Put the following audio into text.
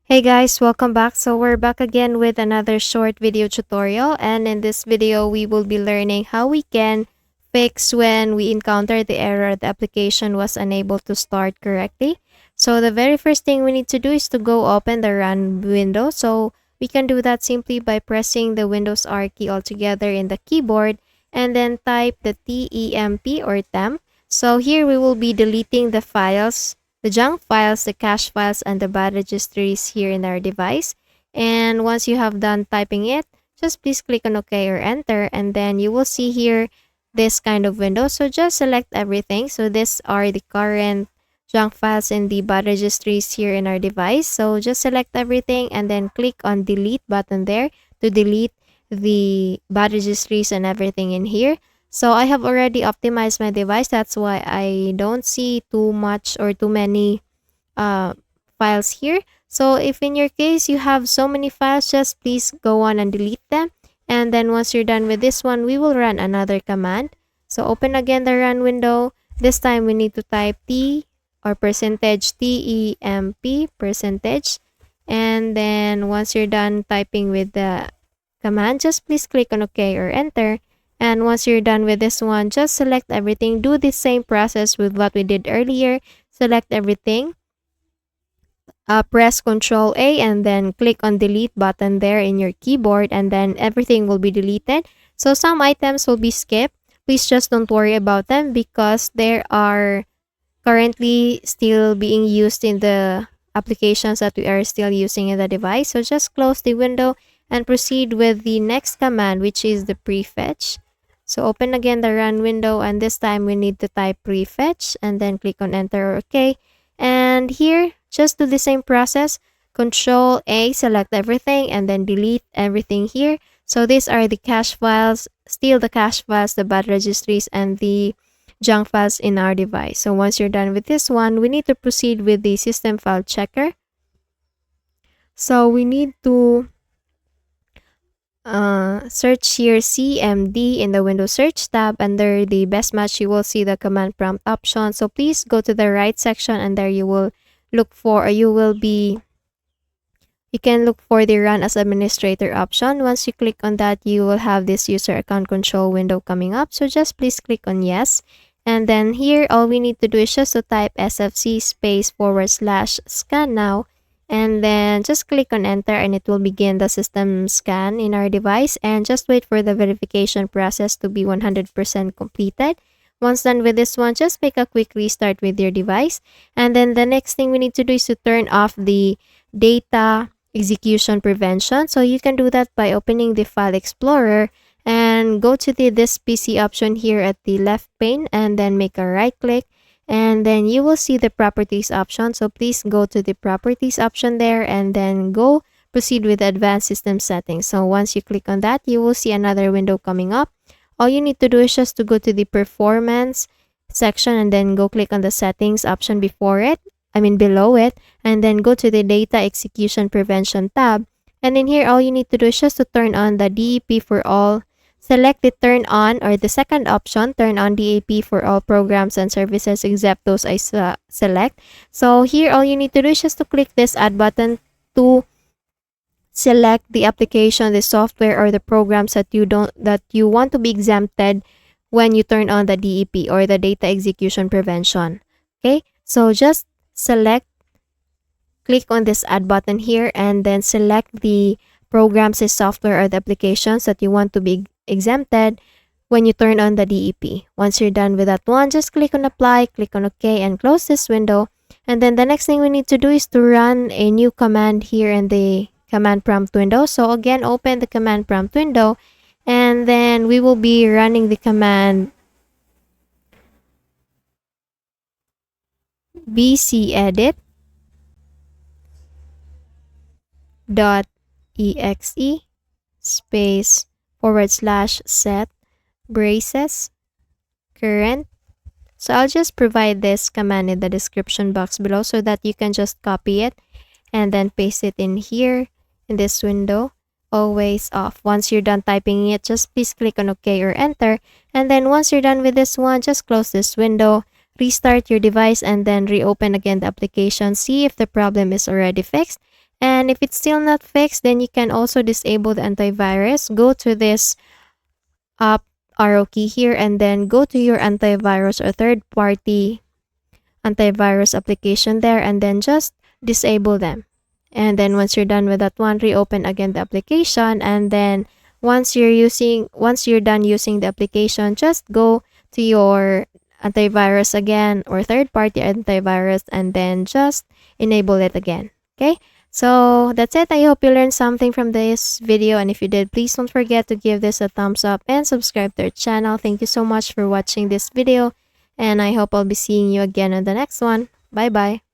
Hey guys, welcome back. So we're back again with another short video tutorial, and in this video we will be learning how we can fix when we encounter the error the application was unable to start correctly. So the very first thing we need to do is to go open the run window. So we can do that simply by pressing the Windows R key altogether in the keyboard and then type the temp or temp. So here we will be deleting the files, the junk files, the cache files, and the bad registries here in our device. And once you have done typing it, just please click on OK or enter, and then you will see here this kind of window. So just select everything. So these are the current junk files and the bad registries here in our device. So just select everything and then click on delete button there to delete the bad registries and everything in here. So I have already optimized my device. That's why I don't see too much or too many files here. So if in your case you have so many files, just please go on and delete them. And then once you're done with this one, we will run another command. So open again the run window. This time we need to type T or percentage temp percentage. And then once you're done typing with the command, just please click on OK or enter. And once you're done with this one, just select everything. Do the same process with what we did earlier. Select everything. Press Ctrl A and then click on delete button there in your keyboard, and then everything will be deleted. So some items will be skipped. Please just don't worry about them because they are currently still being used in the applications that we are still using in the device. So just close the window and proceed with the next command, which is the prefetch. So open again the run window, and this time we need to type prefetch and then click on enter or OK. And here, just do the same process. Control A, select everything, and then delete everything here. So these are the cache files, still the cache files, the bad registries, and the junk files in our device. So once you're done with this one, we need to proceed with the system file checker. So we need to search here CMD in the Windows search tab. Under the best match, you will see the command prompt option. So please go to the right section, and there you will look for, or you can look for the run as administrator option. Once you click on that, you will have this user account control window coming up. So just please click on yes. And then here, all we need to do is just to type sfc /scan now. And then just click on enter, and it will begin the system scan in our device. And just wait for the verification process to be 100% completed. Once done with this one, just make a quick restart with your device. And then the next thing we need to do is to turn off the data execution prevention. So you can do that by opening the File Explorer and go to the This PC option here at the left pane, and then make a right click. And then you will see the properties option. So please go to the properties option there, and then proceed with advanced system settings. So once you click on that, you will see another window coming up. All you need to do is just to go to the performance section, and then go click on the settings option below it, and then go to the data execution prevention tab. And in here, all you need to do is just to turn on the DEP for all. Select the turn on, or the second option, turn on DAP for all programs and services except those I select. So here, all you need to do is just to click this add button to select the application, the software, or the programs that you want to be exempted when you turn on the DEP or the data execution prevention. Okay, so just click on this add button here, and then select the programs, the software, or the applications that you want to be exempted when you turn on the DEP. Once you're done with that one, just click on apply, click on OK, and close this window. And then the next thing we need to do is to run a new command here in the command prompt window. So again, open the command prompt window, and then we will be running the command bcedit.exe /set braces current. So I'll just provide this command in the description box below so that you can just copy it and then paste it in here in this window. Always off. Once you're done typing it, just please click on OK or enter. And then once you're done with this one, just close this window, restart your device, and then reopen again the application. See if the problem is already fixed. And if it's still not fixed, then you can also disable the antivirus. Go to this up arrow key here and then go to your antivirus or third party antivirus application there and then just disable them. And then once you're done with that one, reopen again the application, and then once you're done using the application, just go to your antivirus again or third party antivirus and then just enable it again. Okay? So that's it. I hope you learned something from this video, and if you did, please don't forget to give this a thumbs up and subscribe to our channel. Thank you so much for watching this video, and I hope I'll be seeing you again on the next one. Bye bye.